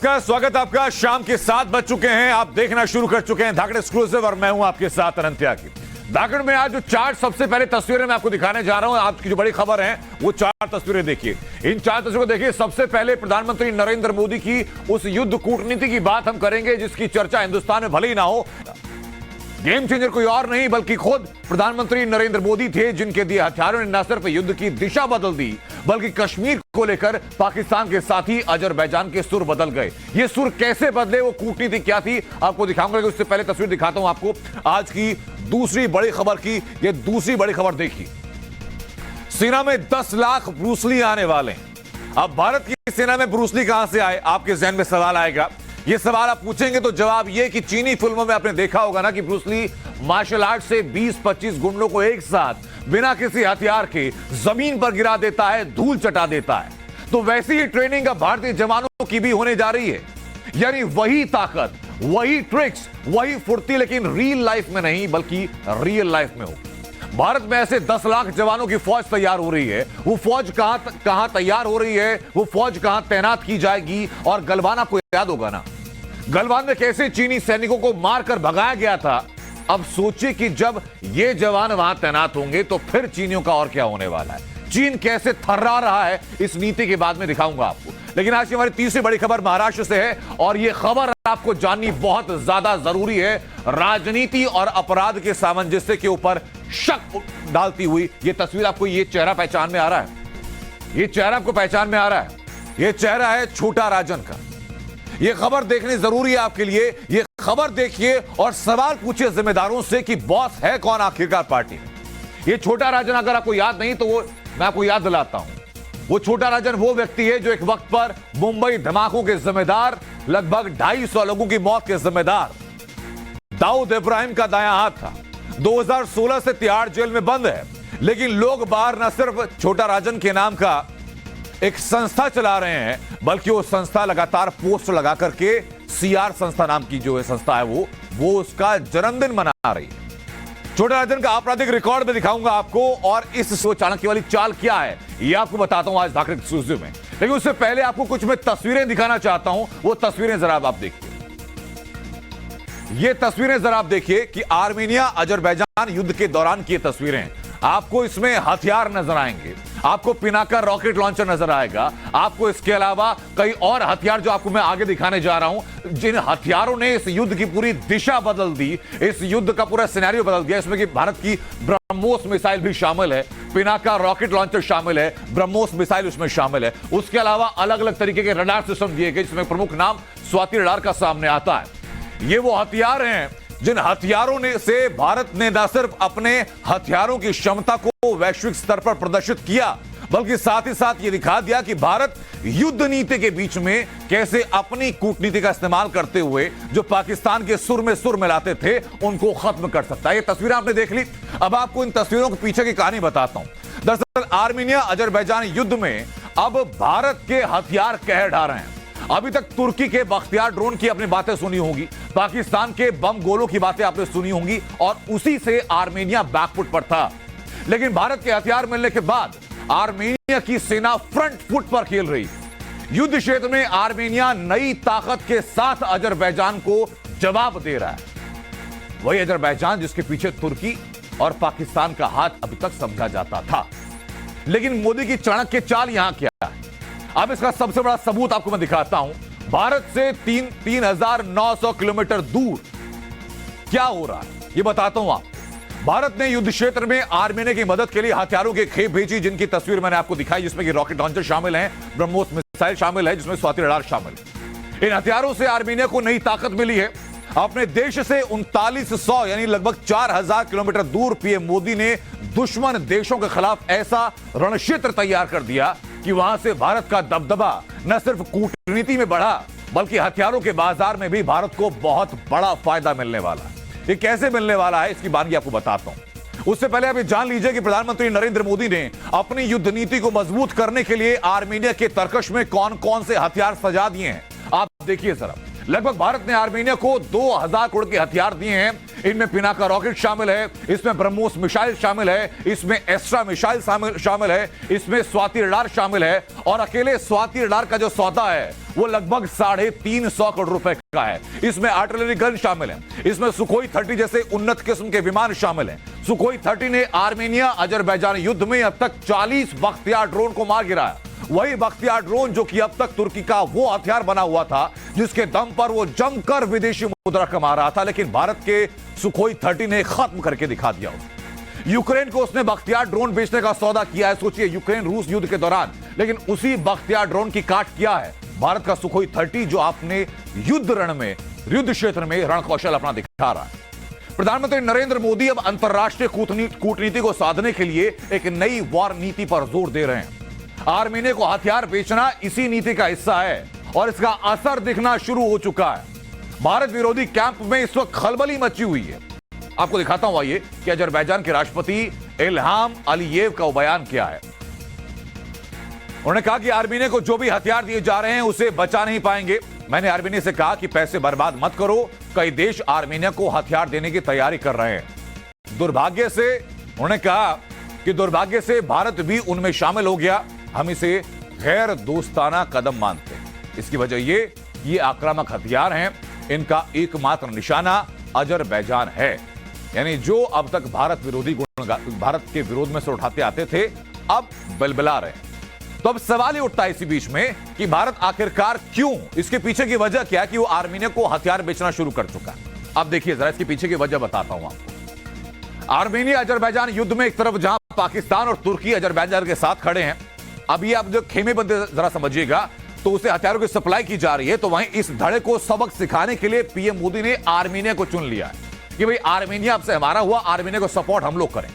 नमस्कार, स्वागत आपका। शाम के 7 बज चुके हैं, आप देखना शुरू कर चुके हैं धाकड़ एक्सक्लूसिव और मैं हूं आपके साथ अनंत त्यागी। धाकड़ में आज जो 4 सबसे पहले तस्वीरें मैं आपको दिखाने जा रहा हूं, आज की जो बड़ी खबर है वो 4 तस्वीरें देखिए। इन 4 तस्वीरों को देखिए। सबसे पहले प्रधानमंत्री नरेंद्र मोदी की उस युद्ध कूटनीति की बात हम करेंगे जिसकी चर्चा हिंदुस्तान में भले ही ना हो। गेम चेंजर कोई और नहीं बल्कि खुद प्रधानमंत्री नरेंद्र मोदी थे, जिनके दिए हथियारों ने न सिर्फ युद्ध की दिशा बदल दी बल्कि कश्मीर को लेकर पाकिस्तान के साथ ही अजरबैजान के सुर बदल गए। ये सुर कैसे बदले, वो कूटनीति क्या थी, आपको दिखाऊंगा। लेकिन उससे पहले तस्वीर दिखाता हूं आपको आज की दूसरी बड़ी खबर की। ये दूसरी बड़ी खबर देखिए। सेना में 10 लाख ब्रूसली आने वाले हैं। अब भारत की सेना में ब्रूसली कहां से आए, आपके जहन में सवाल आएगा। ये सवाल आप पूछेंगे तो जवाब ये कि चीनी फिल्मों में आपने देखा होगा ना कि ब्रूसली मार्शल आर्ट से 20-25 गुंडों को एक साथ बिना किसी हथियार के जमीन पर गिरा देता है, धूल चटा देता है। तो वैसी ही ट्रेनिंग अब भारतीय जवानों की भी होने जा रही है। यानी वही ताकत, वही ट्रिक्स, वही फुर्ती, लेकिन रियल लाइफ में नहीं बल्कि रियल लाइफ में होगी। भारत में ऐसे 10 लाख जवानों की फौज तैयार हो रही है। वो फौज कहां तैयार हो रही है, वो फौज कहां तैनात की जाएगी। और गलवान आपको याद होगा ना, गलवान में कैसे चीनी सैनिकों को मारकर भगाया गया था। अब सोचिए कि जब ये जवान वहां तैनात होंगे तो फिर चीनियों का और क्या होने वाला है। चीन कैसे थर्रा रहा है, इस नीति के बाद में दिखाऊंगा आपको। लेकिन आज की हमारी तीसरी बड़ी खबर महाराष्ट्र से है और यह खबर आपको जाननी बहुत ज्यादा जरूरी है। राजनीति और अपराध के सामंजस्य के ऊपर शक डालती हुई यह तस्वीर। आपको यह चेहरा पहचान में आ रहा है? यह चेहरा आपको पहचान में आ रहा है? यह चेहरा है छोटा राजन का। यह खबर देखनी जरूरी है आपके लिए। यह खबर देखिए और सवाल पूछिए जिम्मेदारों से कि बॉस है कौन आखिरकार पार्टी में। यह छोटा राजन अगर आपको याद नहीं तो वो मैं आपको याद दिलाता हूं। वो छोटा राजन वो व्यक्ति है जो एक वक्त पर मुंबई धमाकों के जिम्मेदार, लगभग 250 लोगों की मौत के जिम्मेदार दाऊद इब्राहिम का दायां हाथ था। 2016 से तिहाड़ जेल में बंद है, लेकिन लोग बाहर न सिर्फ छोटा राजन के नाम का एक संस्था चला रहे हैं बल्कि वो संस्था लगातार पोस्ट लगा करके सीआर संस्था नाम की जो है संस्था है वो उसका जन्मदिन मना रही है। छोटा राजन का आपराधिक रिकॉर्ड में दिखाऊंगा आपको और इस चाणक्य वाली चाल क्या है ये आपको बताता हूं आज धाकड़ एक्सक्लूसिव में। लेकिन उससे पहले आपको कुछ मैं तस्वीरें दिखाना चाहता हूं। वो तस्वीरें जरा आप देखिए। ये तस्वीरें जरा आप देखिए कि आर्मेनिया अजरबैजान युद्ध के दौरान की तस्वीरें। आपको इसमें हथियार नजर आएंगे, आपको पिनाका रॉकेट लॉन्चर नजर आएगा, आपको इसके अलावा कई और हथियार जो आपको मैं आगे दिखाने जा रहा हूं, जिन हथियारों ने इस युद्ध की पूरी दिशा बदल दी, इस युद्ध का पूरा सिनेरियो बदल दिया। इसमें कि भारत की ब्रह्मोस मिसाइल भी शामिल है, पिनाका रॉकेट लॉन्चर शामिल है, ब्रह्मोस मिसाइल उसमें शामिल है। उसके अलावा अलग अलग तरीके के रडार सिस्टम दिए गए, जिसमें प्रमुख नाम स्वाति रडार का सामने आता है। ये वो हथियार हैं जिन हथियारों ने से भारत ने न सिर्फ अपने हथियारों की क्षमता को वैश्विक स्तर पर प्रदर्शित किया बल्कि साथ ही साथ यह दिखा दिया कि भारत युद्ध नीति के बीच में कैसे अपनी कूटनीति का इस्तेमाल करते हुए जो पाकिस्तान के सुर में सुर मिलाते थे उनको खत्म कर सकता है। ये तस्वीरें आपने देख ली। अब आपको इन तस्वीरों के पीछे की कहानी बताता हूं। दरअसल आर्मेनिया अजरबैजान युद्ध में अब भारत के हथियार कहर ढा रहे हैं। अभी तक तुर्की के बख्तियार ड्रोन की अपनी बातें सुनी होंगी, पाकिस्तान के बम गोलों की बातें आपने सुनी होंगी और उसी से आर्मेनिया बैकफुट पर था। लेकिन भारत के हथियार मिलने के बाद आर्मेनिया की सेना फ्रंट फुट पर खेल रही। युद्ध क्षेत्र में आर्मेनिया नई ताकत के साथ अजरबैजान को जवाब दे रहा है। वही अजरबैजान जिसके पीछे तुर्की और पाकिस्तान का हाथ अभी तक समझा जाता था। लेकिन मोदी की चाणक्य चाल यहां क्या है, अब इसका सबसे बड़ा सबूत आपको मैं दिखाता हूं। भारत से 3,900 किलोमीटर दूर क्या हो रहा है ये बताता हूं आपको। भारत ने युद्ध क्षेत्र में आर्मेनिया की मदद के लिए हथियारों की खेप भेजी, जिनकी तस्वीर मैंने आपको दिखाई, जिसमें कि रॉकेट लॉन्चर शामिल हैं, ब्रह्मोस मिसाइल शामिल है, जिसमें स्वाति रडार शामिल है। इन हथियारों से आर्मेनिया को नई ताकत मिली है। अपने देश से 3900 यानी लगभग 4000 किलोमीटर दूर पीएम मोदी ने दुश्मन देशों के खिलाफ ऐसा रणक्षेत्र तैयार कर दिया कि वहां से भारत का दबदबा न सिर्फ कूटनीति में बढ़ा बल्कि हथियारों के बाजार में भी भारत को बहुत बड़ा फायदा मिलने वाला है। ये कैसे मिलने वाला है इसकी बात आपको बताता हूं। उससे पहले आप ये जान लीजिए कि प्रधानमंत्री नरेंद्र मोदी ने अपनी युद्ध नीति को मजबूत करने के लिए आर्मेनिया के तर्कश में कौन कौन से हथियार सजा दिए हैं आप देखिए जरा। लगभग भारत ने आर्मेनिया को 2000 करोड़ के हथियार दिए हैं। इनमें पिनाका रॉकेट शामिल है, इसमें ब्रह्मोस मिसाइल शामिल है, इसमें एस्ट्रा मिसाइल शामिल है, इसमें स्वाति रडार शामिल है। और अकेले स्वाति रडार का जो सौदा है वो लगभग 350 करोड़ रुपए का है। इसमें आर्टिलरी गन शामिल है, इसमें सुखोई 30 जैसे उन्नत किस्म के विमान शामिल हैं। सुखोई 30 ने आर्मेनिया अजरबैजान युद्ध में अब तक 40 बख्तियार ड्रोन को मार गिराया। वही बख्तियार ड्रोन जो कि अब तक तुर्की का वो हथियार बना हुआ था जिसके दम पर वो जमकर विदेशी मुद्रा कमा रहा था, लेकिन भारत के सुखोई 30 ने खत्म करके दिखा दिया उसे। यूक्रेन को उसने बख्तियार ड्रोन बेचने का सौदा किया है, सोचिए यूक्रेन रूस युद्ध के दौरान, लेकिन उसी बख्तियार ड्रोन की काट किया है भारत का सुखोई 30 जो आपने युद्ध रण में, युद्ध क्षेत्र में रण कौशल अपना दिखा रहा है। प्रधानमंत्री नरेंद्र मोदी अब अंतर्राष्ट्रीय कूटनीति को साधने के लिए एक नई वॉर नीति पर जोर दे रहे हैं। आर्मेनिया को हथियार बेचना इसी नीति का हिस्सा है और इसका असर दिखना शुरू हो चुका है। भारत विरोधी कैंप में इस वक्त खलबली मची हुई है। आपको दिखाता हूं आइए कि अजरबैजान के राष्ट्रपति इल्हाम अलीयेव का बयान क्या है। उन्होंने कहा कि आर्मेनिया को जो भी हथियार दिए जा रहे हैं उसे बचा नहीं पाएंगे। मैंने आर्मेनिया से कहा कि पैसे बर्बाद मत करो, कई देश आर्मेनिया को हथियार देने की तैयारी कर रहे हैं। दुर्भाग्य से उन्होंने कहा कि दुर्भाग्य से भारत भी उनमें शामिल हो गया। हम इसे गैर दोस्ताना कदम मानते हैं। इसकी वजह ये आक्रामक हथियार हैं, इनका एकमात्र निशाना अजरबैजान है। यानी जो अब तक भारत के विरोध में से उठाते आते थे अब बिलबिला रहे हैं। तो अब सवाल ये उठता है इसी बीच में कि भारत आखिरकार क्यों, इसके पीछे की वजह क्या है कि वो आर्मेनिया को हथियार बेचना शुरू कर चुका है। अब देखिए जरा इसके पीछे की वजह बताता हूं आपको। आर्मेनिया अजरबैजान युद्ध में एक तरफ जहां पाकिस्तान और तुर्की अजरबैजान के साथ खड़े हैं, अभी आप जो खेमे बंदे जरा समझिएगा, तो उसे हथियारों की सप्लाई की जा रही है। तो वहीं इस धड़े को सबक सिखाने के लिए पीएम मोदी ने आर्मेनिया को चुन लिया है कि भाई आर्मेनिया आपसे हमारा हुआ, आर्मेनिया को सपोर्ट हम लोग करें।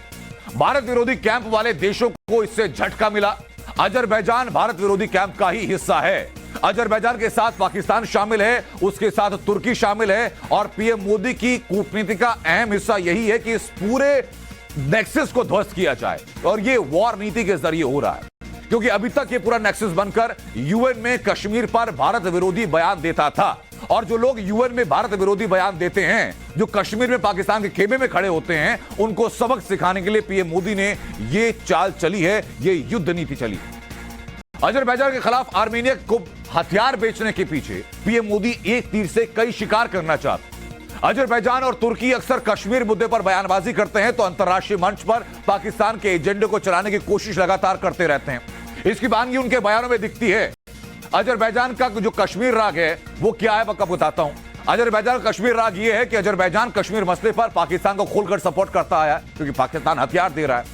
भारत विरोधी कैंप वाले देशों को इससे झटका मिला। अजरबैजान भारत विरोधी कैंप का ही हिस्सा है। अजरबैजान के साथ पाकिस्तान शामिल है, उसके साथ तुर्की शामिल है और पीएम मोदी की कूटनीति का अहम हिस्सा यही है कि इस पूरे नेक्सस को ध्वस्त किया जाए और ये वॉर नीति के जरिए हो रहा है। क्योंकि अभी तक ये पूरा नेक्सस बनकर यूएन में कश्मीर पर भारत विरोधी बयान देता था और जो लोग यूएन में भारत विरोधी बयान देते हैं, जो कश्मीर में पाकिस्तान के खेमे में खड़े होते हैं, उनको सबक सिखाने के लिए पीएम मोदी ने ये चाल चली है, ये युद्ध नीति चली। अजरबैजान के खिलाफ आर्मेनिया को हथियार बेचने के पीछे पीएम मोदी एक तीर से कई शिकार करना चाहते। अजरबैजान और तुर्की अक्सर कश्मीर मुद्दे पर बयानबाजी करते हैं तो अंतर्राष्ट्रीय मंच पर पाकिस्तान के एजेंडे को चलाने की कोशिश लगातार करते रहते हैं। इसकी वानगी उनके बयानों में दिखती है। अजरबैजान का जो कश्मीर राग है वो क्या है, मैं कब बताता हूं। अजरबैजान का कश्मीर राग ये है कि अजरबैजान कश्मीर मसले पर पाकिस्तान को खोलकर सपोर्ट करता आया है क्योंकि पाकिस्तान हथियार दे रहा है।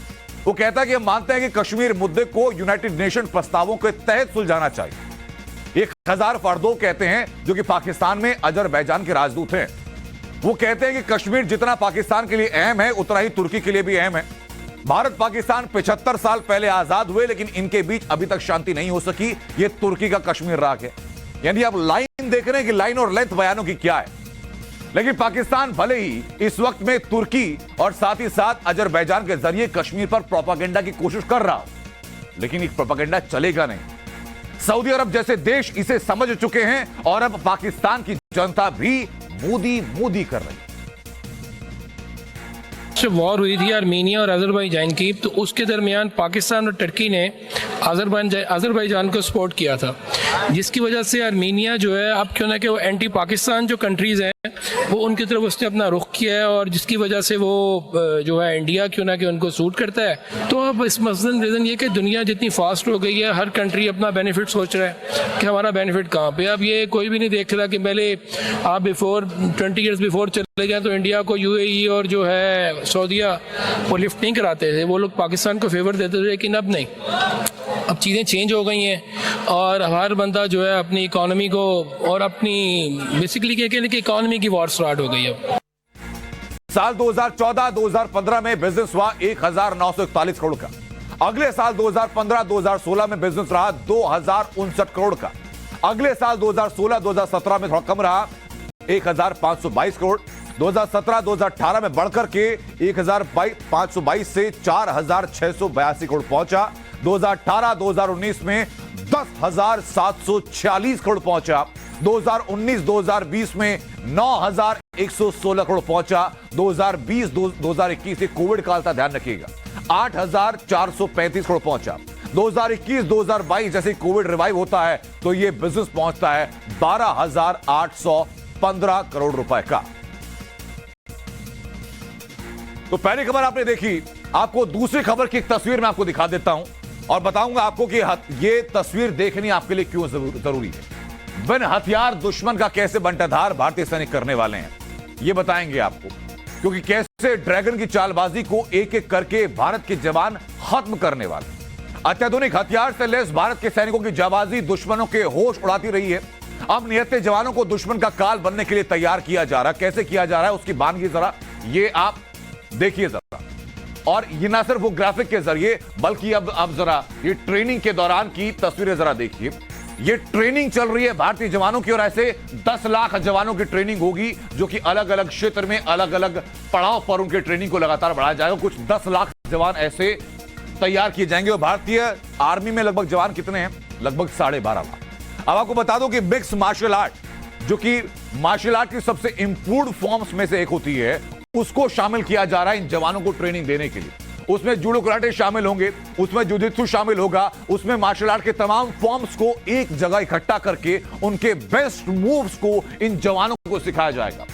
वो कहता है कि हम मानते हैं कि कश्मीर मुद्दे को यूनाइटेड नेशन प्रस्तावों के तहत सुलझाना चाहिए। 1000 फरदों कहते हैं जो कि पाकिस्तान में अजरबैजान के राजदूत हैं। वो कहते हैं कि कश्मीर जितना पाकिस्तान के लिए अहम है उतना ही तुर्की के लिए भी अहम है। भारत पाकिस्तान 75 साल पहले आजाद हुए लेकिन इनके बीच अभी तक शांति नहीं हो सकी। ये तुर्की का कश्मीर राग है। यानी आप लाइन देख रहे हैं कि लाइन और लेंथ बयानों की क्या है। लेकिन पाकिस्तान भले ही इस वक्त में तुर्की और साथ ही साथ अजरबैजान के जरिए कश्मीर पर प्रोपागेंडा की कोशिश कर रहा हो, लेकिन एक प्रोपागेंडा चलेगा नहीं। सऊदी अरब जैसे देश इसे समझ चुके हैं और अब पाकिस्तान की जनता भी मोदी मोदी कर रही है। वॉर हुई थी आर्मेनिया और अजरबैजान की, तो उसके दरमियान पाकिस्तान और टर्की ने अजरबैजान को सपोर्ट किया था, जिसकी वजह से आर्मेनिया जो है अब क्यों ना कि वो एंटी पाकिस्तान जो कंट्रीज़ हैं वो उनकी तरफ उसने अपना रुख किया है और जिसकी वजह से वो जो है इंडिया क्यों ना कि उनको सूट करता है। तो अब इस मसलन रीज़न ये कि दुनिया जितनी फास्ट हो गई है, हर कंट्री अपना बेनिफिट सोच रहा है कि हमारा बेनिफिट कहाँ पे। अब ये कोई भी नहीं देख रहा कि पहले आप 20 ईयर्स बिफोर चले जाए तो इंडिया को यूएई और जो है सऊदीया वो लिफ्ट नहीं कराते थे, वो लोग पाकिस्तान को फेवर देते थे, लेकिन अब नहीं। अब चीज़ें चेंज हो गई हैं और हर बंदा जो है अपनी इकोनॉमी को और अपनी बेसिकली क्या कहते हैं कि इकोनॉमी की वॉर स्टार्ट हो गई है। साल 2014-2015 में बिजनेस हुआ 1941 करोड़ का। अगले साल 2015-2016 में बिजनेस रहा 2059 करोड़ का। अगले साल 2016-2017 में थोड़ा कम रहा 1522 करोड़। 2017-2018 में बढ़कर के 1522 से 4682 करोड़ पहुंचा। 2018-2019 में 10,746 करोड़ पहुंचा। 2019-2020 में 116 करोड़ पहुंचा। 2020-2021 ये कोविड काल था, ध्यान रखिएगा, 8,435 करोड़ पहुंचा। 2021-2022 जैसे कोविड रिवाइव होता है तो ये बिजनेस पहुंचता है 12,815 करोड़ रुपए का। तो पहली खबर आपने देखी। आपको दूसरी खबर की एक तस्वीर मैं आपको दिखा देता हूं और बताऊंगा आपको कि ये तस्वीर देखनी आपके लिए क्यों जरूरी है। बिन हथियार दुश्मन का कैसे बंटाधार भारतीय सैनिक करने वाले हैं, ये बताएंगे आपको, क्योंकि कैसे ड्रैगन की चालबाजी को एक एक करके भारत के जवान खत्म करने वाले। अत्याधुनिक हथियार से लैस भारत के सैनिकों की जाबाजी दुश्मनों के होश उड़ाती रही है। अब नियते जवानों को दुश्मन का काल बनने के लिए तैयार किया जा रहा है। कैसे किया जा रहा है उसकी बानगी जरा ये आप देखिए जरा। और ये ना सिर्फ वो ग्राफिक के जरिए बल्कि अब जरा ये ट्रेनिंग के दौरान की तस्वीरें जरा देखिए। ये ट्रेनिंग चल रही है भारतीय जवानों की और ऐसे 10 लाख जवानों की ट्रेनिंग होगी जो कि अलग अलग क्षेत्र में अलग अलग पड़ाव पर उनके ट्रेनिंग को लगातार बढ़ाया जाएगा। कुछ 10 लाख जवान ऐसे तैयार किए जाएंगे। और भारतीय आर्मी में लगभग जवान कितने हैं? लगभग 12.5 लाख। अब आपको बता दूं कि मिक्स मार्शल आर्ट, जो कि मार्शल आर्ट की सबसे इंप्रूव्ड फॉर्म्स में से एक होती है, उसको शामिल किया जा रहा है इन जवानों को ट्रेनिंग देने के लिए। उसमें जूडो कराटे शामिल होंगे, उसमें जुजित्सु शामिल होगा, उसमें मार्शल आर्ट के तमाम फॉर्म्स को एक जगह इकट्ठा करके उनके बेस्ट मूव्स को इन जवानों को सिखाया जाएगा।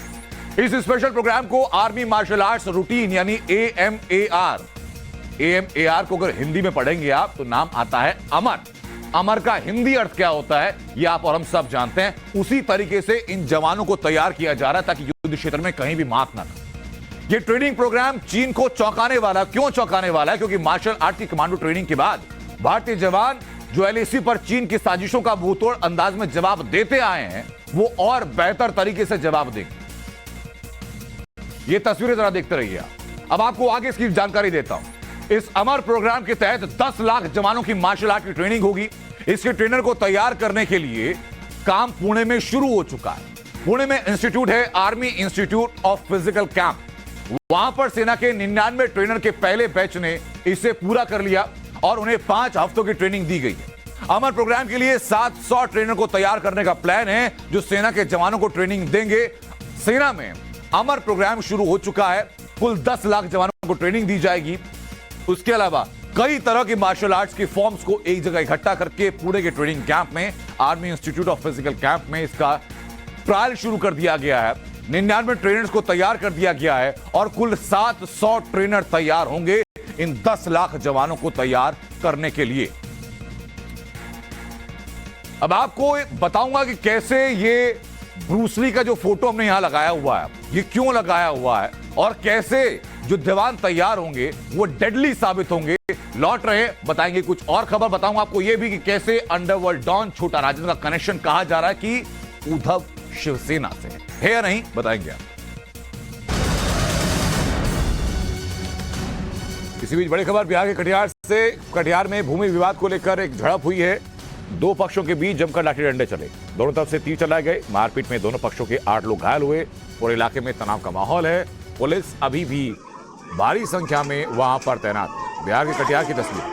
इस स्पेशल प्रोग्राम को आर्मी मार्शल आर्ट्स रूटीन यानी AMAR को अगर हिंदी में पढ़ेंगे आप तो नाम आता है अमर। अमर का हिंदी अर्थ क्या होता है ये आप और हम सब जानते हैं। उसी तरीके से इन जवानों को तैयार किया जा रहा है ताकि युद्ध क्षेत्र में कहीं भी मात ना। ये ट्रेनिंग प्रोग्राम चीन को चौंकाने वाला, क्यों चौंकाने वाला है? क्योंकि मार्शल आर्ट की कमांडो ट्रेनिंग के बाद भारतीय जवान जो LAC पर चीन की साजिशों का मुंहतोड़ अंदाज में जवाब देते आए हैं, वो और बेहतर तरीके से जवाब देंगे। ये तस्वीरें जरा देखते रहिए आप। अब आपको आगे इसकी जानकारी देता हूं। इस अमर प्रोग्राम के तहत 10 लाख जवानों की मार्शल आर्ट की ट्रेनिंग होगी। इसके ट्रेनर को तैयार करने के लिए काम पुणे में शुरू हो चुका है। पुणे में इंस्टीट्यूट है army institute of physical camp. वहां पर सेना के 99 ट्रेनर के पहले बैच ने इसे पूरा कर लिया और उन्हें 5 हफ्तों की ट्रेनिंग दी गई है। अमर प्रोग्राम के लिए 700 ट्रेनर को तैयार करने का प्लान है जो सेना के जवानों को ट्रेनिंग देंगे। सेना में अमर प्रोग्राम शुरू हो चुका है। कुल 10 लाख जवानों को ट्रेनिंग दी जाएगी। उसके अलावा कई तरह की मार्शल आर्ट्स की फॉर्म्स को एक जगह इकट्ठा करके पुणे के ट्रेनिंग कैंप में army institute of physical camp में इसका ट्रायल शुरू कर दिया गया है। 99 ट्रेनर्स को तैयार कर दिया गया है और कुल 700 ट्रेनर तैयार होंगे इन 10 लाख जवानों को तैयार करने के लिए। अब आपको बताऊंगा कि कैसे ये ब्रूसली का जो फोटो हमने यहां लगाया हुआ है, ये क्यों लगाया हुआ है और कैसे जो जवान तैयार होंगे वो डेडली साबित होंगे। लौट रहे बताएंगे कुछ और खबर। बताऊंगा आपको यह भी कि कैसे अंडरवर्ल्ड डॉन छोटा राजन का कनेक्शन कहा जा रहा है कि उद्धव शिवसेना से है या नहीं, बताएंगे आप। इसी बीच बड़ी खबर बिहार के कटिहार से। कटिहार में भूमि विवाद को लेकर एक झड़प हुई है। 2 पक्षों के बीच जमकर लाठी डंडे चले। दोनों तरफ से तीर चलाए गए। मारपीट में दोनों पक्षों के 8 लोग घायल हुए। पूरे इलाके में तनाव का माहौल है। पुलिस अभी भी भारी संख्या में वहां पर तैनात है। बिहार के कटिहार की तस्वीर।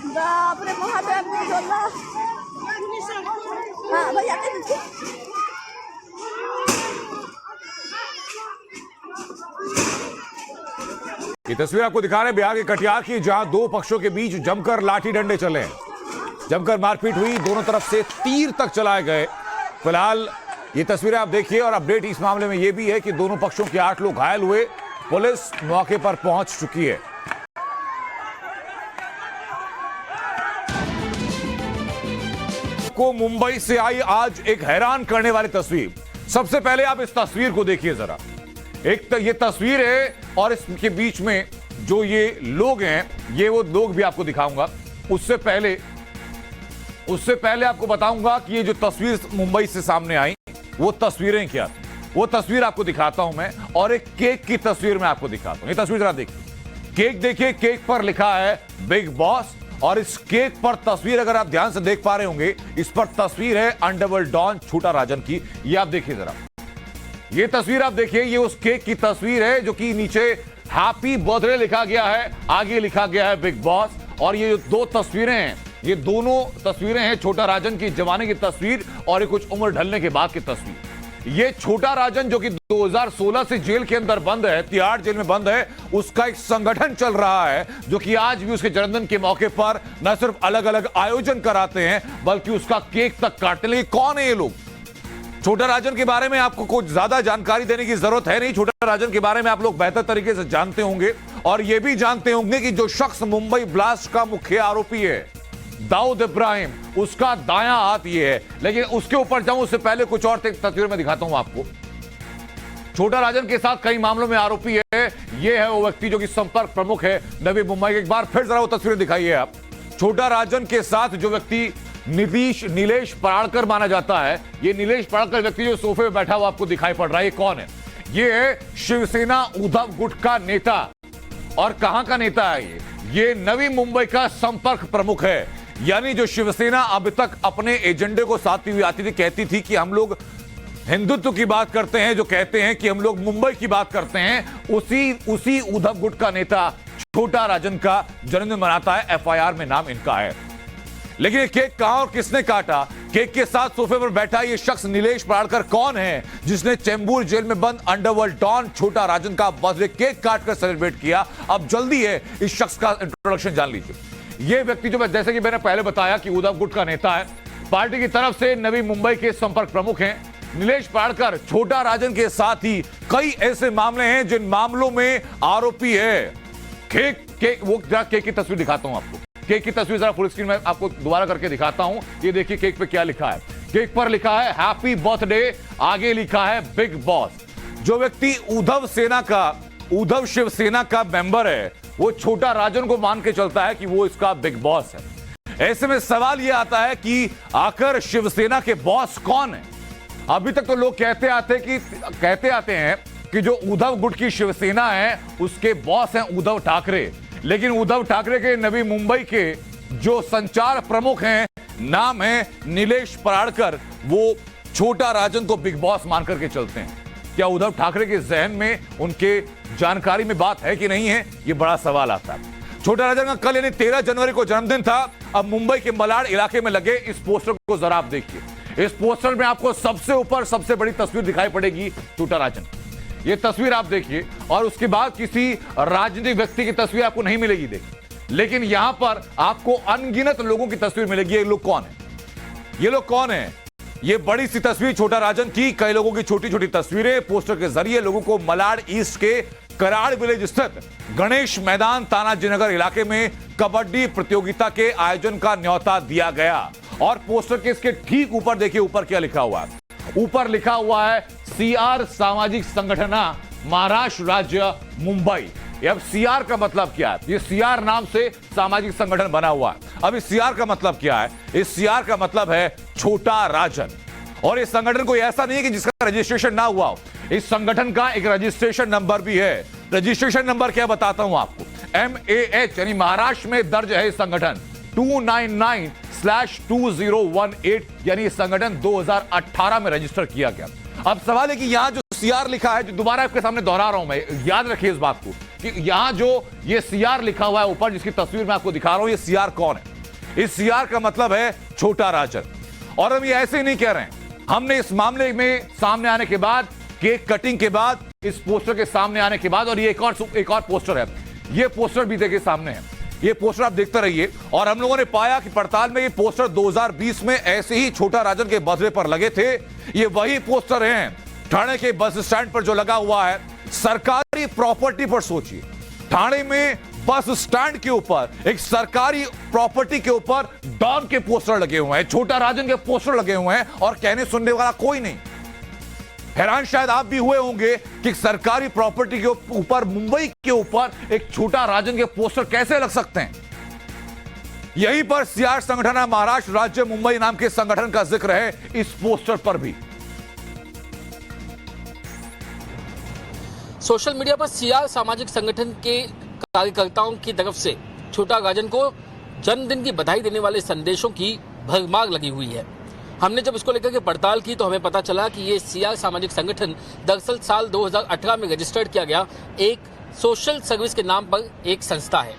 बाप रे, महादेव ने बोला। हाँ भैया ये तस्वीर आपको दिखा रहे हैं बिहार के कटिहार की, जहां 2 पक्षों के बीच जमकर लाठी डंडे चले, जमकर मारपीट हुई। दोनों तरफ से तीर तक चलाए गए। फिलहाल ये तस्वीरें आप देखिए और अपडेट इस मामले में यह भी है कि दोनों पक्षों के 8 लोग घायल हुए। पुलिस मौके पर पहुंच चुकी है। को मुंबई से आई आज एक हैरान करने वाली तस्वीर। सबसे पहले आप इस तस्वीर को देखिए जरा। एक तो ये तस्वीर है और इसके बीच में जो ये लोग हैं, ये वो लोग भी आपको दिखाऊंगा। उससे पहले आपको बताऊंगा कि ये जो तस्वीर मुंबई से सामने आई वो तस्वीरें क्या थी। वो तस्वीर आपको दिखाता हूं मैं और एक केक की तस्वीर मैं आपको दिखाता हूं। ये तस्वीर जरा देखिए। केक देखिए, केक पर लिखा है बिग बॉस और इस केक पर तस्वीर अगर आप ध्यान से देख पा रहे होंगे, इस पर तस्वीर है अंडरवर्ल्ड डॉन छोटा राजन की। ये आप देखिए जरा, ये तस्वीर आप देखिए। ये उस केक की तस्वीर है जो कि नीचे हैप्पी बर्थडे लिखा गया है, आगे लिखा गया है बिग बॉस। और ये जो 2 तस्वीरें हैं ये दोनों तस्वीरें हैं छोटा राजन की जवानी की तस्वीर और ये कुछ उम्र ढलने के बाद की तस्वीर। ये छोटा राजन जो कि 2016 से जेल के अंदर बंद है, तिहाड़ जेल में बंद है, उसका एक संगठन चल रहा है जो कि आज भी उसके जन्मदिन के मौके पर न सिर्फ अलग अलग आयोजन कराते हैं बल्कि उसका केक तक काटते हैं। कौन है ये लोग? छोटा राजन के बारे में आपको कुछ ज्यादा जानकारी देने की जरूरत है नहीं। छोटा राजन के बारे में आप लोग बेहतर तरीके से जानते होंगे और यह भी जानते होंगे कि जो शख्स मुंबई ब्लास्ट का मुख्य आरोपी है दाऊद इब्राहिम, उसका दायां हाथ ये है। लेकिन उसके ऊपर जाऊं उससे पहले कुछ और तस्वीर में दिखाता हूं आपको। छोटा राजन के साथ कई मामलों में आरोपी है। ये है वो व्यक्ति जो कि संपर्क प्रमुख है नवी मुंबई। एक बार फिर जरा वो तस्वीरें दिखाइए आप। छोटा राजन के साथ जो व्यक्ति नीलेश पराड़कर माना जाता है, ये नीलेश पराड़कर व्यक्ति जो सोफे में बैठा हुआ आपको दिखाई पड़ रहा है, ये कौन है? ये है शिवसेना उद्धव गुट का नेता। और कहां का नेता है ये नवी मुंबई का संपर्क प्रमुख है। यानी जो शिवसेना अब तक अपने एजेंडे को साथी हुई आती थी, कहती थी कि हम लोग हिंदुत्व की बात करते हैं, जो कहते हैं कि हम लोग मुंबई की बात करते हैं, उसी उद्धव गुट का नेता छोटा राजन का जन्मदिन मनाता है। एफआईआर में नाम इनका है। लेकिन ये केक कहां और किसने काटा? केक के साथ सोफे पर बैठा ये शख्स नीलेश पराड़कर कौन है जिसने चेंबूर जेल में बंद अंडरवर्ल्ड डॉन छोटा राजन का बर्थडे केक काटकर सेलिब्रेट किया? अब जल्दी है इस शख्स का इंट्रोडक्शन जान लीजिए। ये व्यक्ति जो जैसे कि मैंने पहले बताया कि उद्धव गुट का नेता है, पार्टी की तरफ से नवी मुंबई के संपर्क प्रमुख हैं। नीलेश पराड़कर छोटा राजन के साथ ही कई ऐसे मामले हैं जिन मामलों में आरोपी है। केक की तस्वीर दिखाता हूं आपको। केक की तस्वीर जरा फुल स्क्रीन में आपको दोबारा करके दिखाता हूं। ये देखिए केक पे क्या लिखा है। केक पर लिखा है हैप्पी बर्थडे, आगे लिखा है बिग बॉस। जो व्यक्ति उद्धव शिवसेना का मेंबर है वो छोटा राजन को मान के चलता है कि वो इसका बिग बॉस है। ऐसे में सवाल यह आता है कि आखिर शिवसेना के बॉस कौन है? अभी तक तो लोग कहते आते हैं कि जो उद्धव गुट की शिवसेना है उसके बॉस हैं उद्धव ठाकरे। लेकिन उद्धव ठाकरे के नवी मुंबई के जो संचार प्रमुख हैं, नाम है नीलेश पराड़कर, वो छोटा राजन को बिग बॉस मान करके चलते हैं। क्या उद्धव ठाकरे के जहन में उनके जानकारी में बात है कि नहीं है, ये बड़ा सवाल आता है। छोटा राजन का कल यानी 13 जनवरी को जन्मदिन था। अब मुंबई के मलाड इलाके में लगे इस पोस्टर को जरा आप देखिए। इस पोस्टर में आपको सबसे ऊपर सबसे बड़ी तस्वीर दिखाई पड़ेगी छोटा राजन। ये तस्वीर आप देखिए और उसके बाद किसी राजनीतिक व्यक्ति की तस्वीर आपको नहीं मिलेगी देखिए, लेकिन यहां पर आपको अनगिनत लोगों की तस्वीर मिलेगी। ये लोग कौन है? ये लोग कौन है? ये बड़ी सी तस्वीर छोटा राजन की, कई लोगों की छोटी छोटी तस्वीरें पोस्टर के जरिए लोगों को मलाड ईस्ट के कराड़ विलेज स्थित गणेश मैदान तानाजी नगर इलाके में कबड्डी प्रतियोगिता के आयोजन का न्योता दिया गया। और पोस्टर के इसके ठीक ऊपर देखिए, ऊपर क्या लिखा हुआ है। ऊपर लिखा हुआ है सीआर सामाजिक संगठन महाराष्ट्र राज्य मुंबई। अब सीआर का मतलब क्या है? ये सीआर नाम से सामाजिक संगठन बना हुआ है। अब इस सीआर का मतलब क्या है? इस सीआर का मतलब है छोटा राजन। और इस संगठन कोई ऐसा नहीं है कि जिसका रजिस्ट्रेशन ना हुआ हो। इस संगठन का एक रजिस्ट्रेशन नंबर भी है। रजिस्ट्रेशन नंबर क्या बताता हूं आपको। MAH यानी महाराष्ट्र में दर्ज है इस संगठन 299/2018 यानी इस संगठन 2018 में रजिस्टर किया गया। अब सवाल है कि यहां जो सीआर लिखा है, जो दोबारा आपके सामने दोहरा रहा हूं मैं, याद रखिए इस बात को कि यहां जो ये सीआर लिखा हुआ है ऊपर, जिसकी तस्वीर मैं आपको दिखा रहा हूं, ये सीआर कौन है? इस सीआर का मतलब है छोटा राजन। और हम ये ऐसे ही नहीं कह रहे हैं, हमने इस मामले में सामने आने के बाद, केक कटिंग के बाद, इस पोस्टर के सामने आने के बाद, और ये एक और पोस्टर है, ये पोस्टर भी देखिए सामने है। ये पोस्टर आप देखते रहिए। और हम लोगों ने पाया कि पड़ताल में ये पोस्टर 2020 में ऐसे ही छोटा राजन के बर्थडे पर लगे थे। ये वही पोस्टर हैं ठाणे के बस स्टैंड पर जो लगा हुआ है सरकारी प्रॉपर्टी पर। सोचिए, ठाणे में बस स्टैंड के ऊपर एक सरकारी प्रॉपर्टी के ऊपर डॉन के पोस्टर लगे हुए हैं, छोटा राजन के पोस्टर लगे हुए हैं, और कहने सुनने वाला कोई नहीं। हैरान शायद आप भी हुए होंगे कि सरकारी प्रॉपर्टी के ऊपर, मुंबई के ऊपर एक छोटा राजन के पोस्टर कैसे लग सकते हैं। यहीं पर सीआर संगठन महाराष्ट्र राज्य मुंबई नाम के संगठन का जिक्र है इस पोस्टर पर भी। सोशल मीडिया पर सीआर सामाजिक संगठन के कार्यकर्ताओं की तरफ से छोटा राजन को जन्मदिन की बधाई देने वाले संदेशों की भरमार लगी हुई है। हमने जब इसको लेकर के पड़ताल की तो हमें पता चला कि ये सीआर सामाजिक संगठन दरअसल साल 2018 में रजिस्टर्ड किया गया एक सोशल सर्विस के नाम पर एक संस्था है।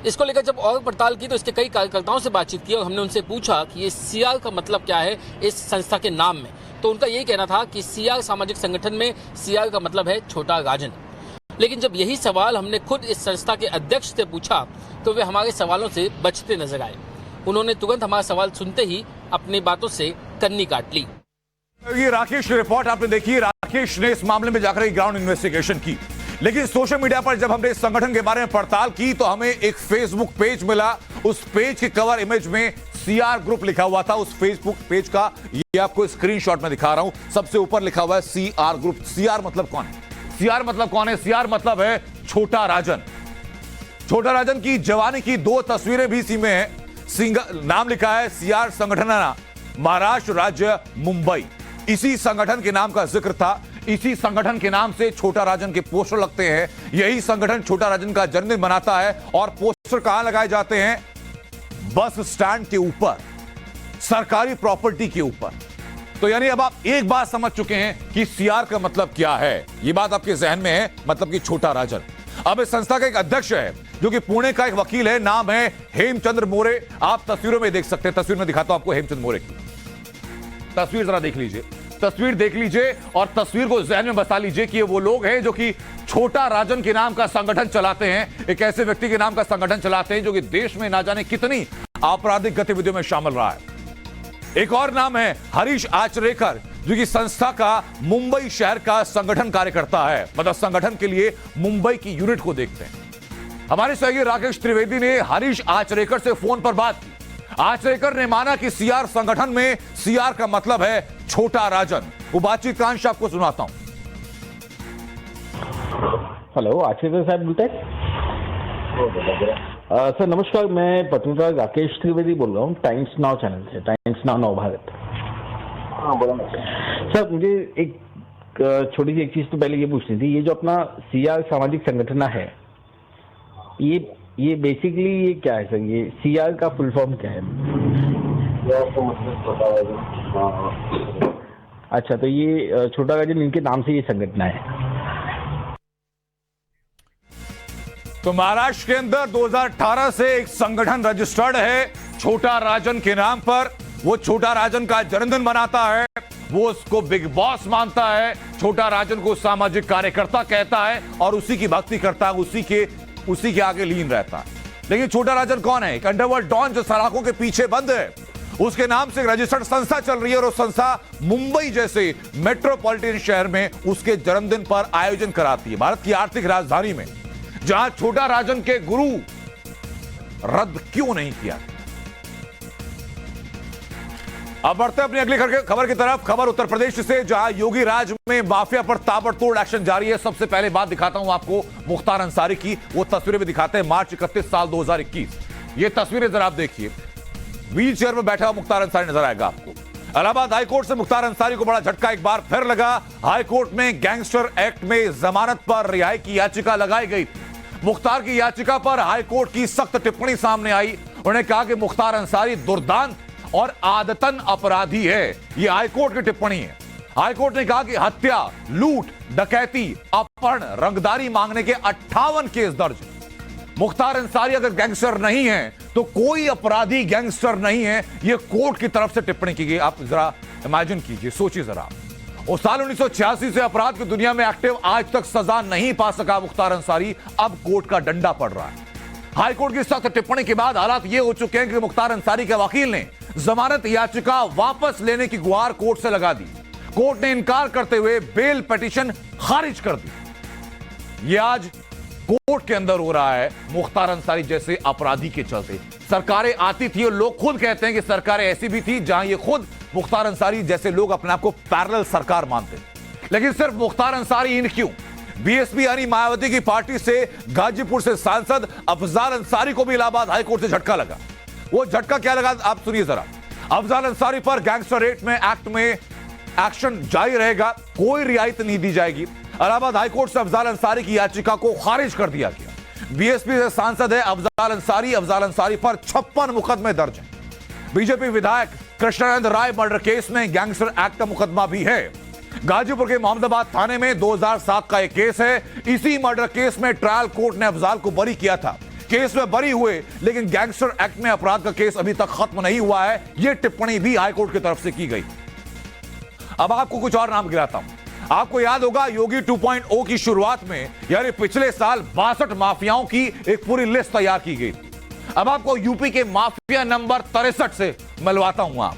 इसको लेकर जब और पड़ताल की तो इसके कई कार्यकर्ताओं से बातचीत की और हमने उनसे पूछा कि ये सीआर का मतलब क्या है इस संस्था के नाम में। तो उनका यही कहना था कि सीआर सामाजिक संगठन में सीआर का मतलब है छोटा राजन। लेकिन जब यही सवाल हमने खुद इस संस्था के अध्यक्ष से पूछा तो वे हमारे सवालों से बचते नजर आए। उन्होंने तुरंत हमारा सवाल सुनते ही अपनी बातों से कन्नी काट ली। ये राकेश की रिपोर्ट आपने देखी। राकेश ने इस मामले में जाकर ग्राउंड इन्वेस्टिगेशन की, लेकिन सोशल मीडिया पर जब हमने इस संगठन के बारे में पड़ताल की तो हमें एक फेसबुक पेज मिला। उस पेज के कवर इमेज में सीआर ग्रुप लिखा हुआ था। उस फेसबुक पेज का ये आपको स्क्रीनशॉट में दिखा रहा हूं। सबसे ऊपर लिखा हुआ है सीआर ग्रुप। सीआर मतलब कौन है? सीआर मतलब कौन है? सीआर मतलब है छोटा राजन। छोटा राजन की जवानी की 2 तस्वीरें भी इसी में है। नाम लिखा है सीआर संगठन, महाराष्ट्र राज्य, मुंबई। इसी संगठन के नाम का जिक्र था। इसी संगठन के नाम से छोटा राजन के पोस्टर लगते हैं। यही संगठन छोटा राजन का जन्मदिन मनाता है और पोस्टर कहां लगाए जाते हैं? बस स्टैंड के ऊपर, सरकारी प्रॉपर्टी के ऊपर। तो यानी अब आप एक बात समझ चुके हैं कि सीआर का मतलब क्या है। यह बात आपके जहन में है, मतलब कि छोटा राजन। अब इस संस्था का एक अध्यक्ष है जो कि पुणे का एक वकील है। नाम है हेमचंद्र मोरे। आप तस्वीरों में देख सकते हैं। तस्वीर में दिखाता हूं आपको हेमचंद्र मोरे की तस्वीर। जरा देख लीजिए, तस्वीर देख लीजिए और तस्वीर को जहन में बसा लीजिए कि ये वो लोग हैं जो कि छोटा राजन के नाम का संगठन चलाते हैं। एक ऐसे व्यक्ति के नाम का संगठन चलाते हैं जो कि देश में ना जाने कितनी आपराधिक गतिविधियों में शामिल रहा है। एक और नाम है हरीश आचरेकर, जो कि संस्था का मुंबई शहर का संगठन कार्यकर्ता है। मतलब संगठन के लिए मुंबई की यूनिट को देखते हैं। हमारे सहयोगी राकेश त्रिवेदी ने हरीश आचरेकर से फोन पर बात की। आचरेकर ने माना कि सीआर संगठन में सीआर का मतलब है छोटा राजन। वो बातचीत का अंश आपको सुनाता हूं। हेलो, आचरेकर साहब बोलते हैं? सर नमस्कार, मैं पत्रकार राकेश त्रिवेदी बोल रहा हूँ, टाइम्स नाउ चैनल से, टाइम्स नाउ नव भारत। हाँ बोला सर। मुझे एक छोटी सी एक चीज तो पहले ये पूछनी थी। ये जो अपना सीआर सामाजिक संगठन है, ये बेसिकली ये क्या है सर? ये सीआर का फुल फॉर्म क्या है? अच्छा, तो ये छोटा राजन इनके नाम से ये संगठन है। तो महाराष्ट्र के अंदर 2018 से एक संगठन रजिस्टर्ड है छोटा राजन के नाम पर। वो छोटा राजन का जन्मदिन मनाता है, वो उसको बिग बॉस मानता है, छोटा राजन को सामाजिक कार्यकर्ता कहता है और उसी की भक्ति करता है, उसी के आगे लीन रहता है। लेकिन छोटा राजन कौन है? एक अंडरवर्ल्ड डॉन जो सलाखों के पीछे बंद है। उसके नाम से रजिस्टर्ड संस्था चल रही है और वो संस्था मुंबई जैसे मेट्रोपॉलिटन शहर में उसके जन्मदिन पर आयोजन कराती है। भारत की आर्थिक राजधानी में, जहां छोटा राजन के गुरु रद्द क्यों नहीं किया? अब बढ़ते अपनी अगली खबर की तरफ। खबर उत्तर प्रदेश से, जहां योगी राज में माफिया पर ताबड़तोड़ एक्शन जारी है। सबसे पहले बात दिखाता हूं आपको मुख्तार अंसारी की। वो तस्वीरें भी दिखाते हैं मार्च 31 साल 2021। ये तस्वीरें जरा आप देखिए। व्हील चेयर में बैठा हुआ मुख्तार अंसारी नजर आएगा आपको। इलाहाबाद हाईकोर्ट से मुख्तार अंसारी को बड़ा झटका एक बार फिर लगा। हाईकोर्ट में गैंगस्टर एक्ट में जमानत पर रिहाई की याचिका लगाई गई थी। मुख्तार की याचिका पर हाईकोर्ट की सख्त टिप्पणी सामने आई। उन्होंने कहा कि मुख्तार अंसारी दुर्दांत और आदतन अपराधी है। यह हाईकोर्ट की टिप्पणी है। हाईकोर्ट ने कहा कि हत्या, लूट, डकैती, अपहरण, रंगदारी मांगने के 58 केस दर्ज हैं। मुख्तार अंसारी अगर गैंगस्टर नहीं है तो कोई अपराधी गैंगस्टर नहीं है। यह कोर्ट की तरफ से टिप्पणी की गई। आप जरा इमेजिन कीजिए, सोचिए जरा। और साल 1986 से अपराध की दुनिया में एक्टिव, आज तक सजा नहीं पा सका मुख्तार अंसारी। अब कोर्ट का डंडा पड़ रहा है। हाईकोर्ट की सख्त टिप्पणी के बाद हालात ये हो चुके हैं कि मुख्तार अंसारी के वकील ने जमानत याचिका वापस लेने की गुहार कोर्ट से लगा दी। कोर्ट ने इनकार करते हुए बेल पिटीशन खारिज कर दी। यह आज कोर्ट के अंदर हो रहा है मुख्तार अंसारी जैसे अपराधी के चलते। सरकारें आती थी और लोग खुद कहते हैं कि सरकारें ऐसी भी थी जहां ये खुद मुख्तार अंसारी जैसे लोग अपने आप को पैरेलल सरकार मानते। लेकिन सिर्फ मुख्तार अंसारी इन क्यों? बीएसपी यानी मायावती की पार्टी से गाजीपुर से सांसद अफजाल अंसारी को भी इलाहाबाद हाईकोर्ट से झटका लगा। वो झटका क्या लगा आप सुनिए जरा। अफजाल अंसारी पर गैंगस्टर एक्ट में एक्शन जारी रहेगा, कोई रियायत नहीं दी जाएगी। इलाहाबाद हाईकोर्ट से अफजाल अंसारी की याचिका को खारिज कर दिया गया। बीएसपी से सांसद है अफजाल अंसारी पर 56 मुकदमे दर्ज हैं। बीजेपी विधायक कृष्णानंद राय मर्डर केस में गैंगस्टर एक्ट का मुकदमा भी है। गाजीपुर के मोहम्मदाबाद थाने में 2007 का एक केस है। इसी मर्डर केस में ट्रायल कोर्ट ने अफजाल को बरी किया था। केस में बरी हुए, लेकिन गैंगस्टर एक्ट में अपराध का केस अभी तक खत्म नहीं हुआ है। यह टिप्पणी भी हाईकोर्ट की तरफ से की गई। अब आपको कुछ और नाम गिराता हूं। आपको याद होगा योगी 2.0 की शुरुआत में, यानी पिछले साल 62 माफियाओं की एक पूरी लिस्ट तैयार की गई। अब आपको यूपी के माफिया नंबर 63 से मिलवाता हूं। आप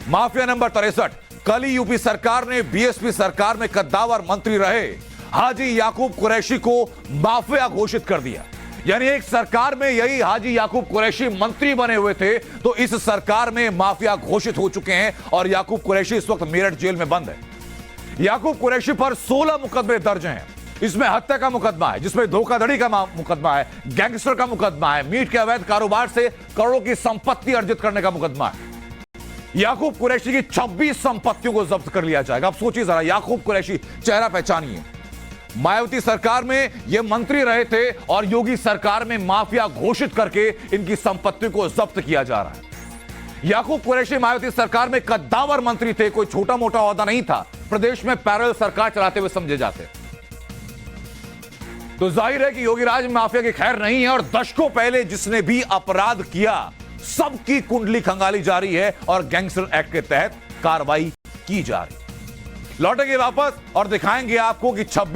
माफिया नंबर 63, कल ही यूपी सरकार ने बीएसपी सरकार में कद्दावर मंत्री रहे हाजी याकूब कुरैशी को माफिया घोषित कर दिया। यानी एक सरकार में यही हाजी याकूब कुरैशी मंत्री बने हुए थे, तो इस सरकार में माफिया घोषित हो चुके हैं और याकूब कुरैशी इस वक्त मेरठ जेल में बंद है। याकूब कुरैशी पर 16 मुकदमे दर्ज हैं। इसमें हत्या का मुकदमा है, जिसमें धोखाधड़ी का मुकदमा है, गैंगस्टर का मुकदमा है, मीट के अवैध कारोबार से करोड़ों की संपत्ति अर्जित करने का मुकदमा है। याकूब कुरैशी की 26 संपत्तियों को जब्त कर लिया जाएगा। अब सोचिए जरा, याकूब कुरैशी, चेहरा पहचानिए। मायावती सरकार में ये मंत्री रहे थे और योगी सरकार में माफिया घोषित करके इनकी संपत्ति को जब्त किया जा रहा है। याकूब कुरैशी मायावती सरकार में कद्दावर मंत्री थे, कोई छोटा मोटा ओहदा नहीं था। प्रदेश में पैरेलल सरकार चलाते हुए समझे जाते। तो जाहिर है कि योगी राज में माफिया की खैर नहीं है और दशकों पहले जिसने भी अपराध किया सबकी कुंडली खंगाली जा रही है और गैंगस्टर एक्ट के तहत कार्रवाई की जा रही है। लौटेंगे वापस और दिखाएंगे आपको कि 26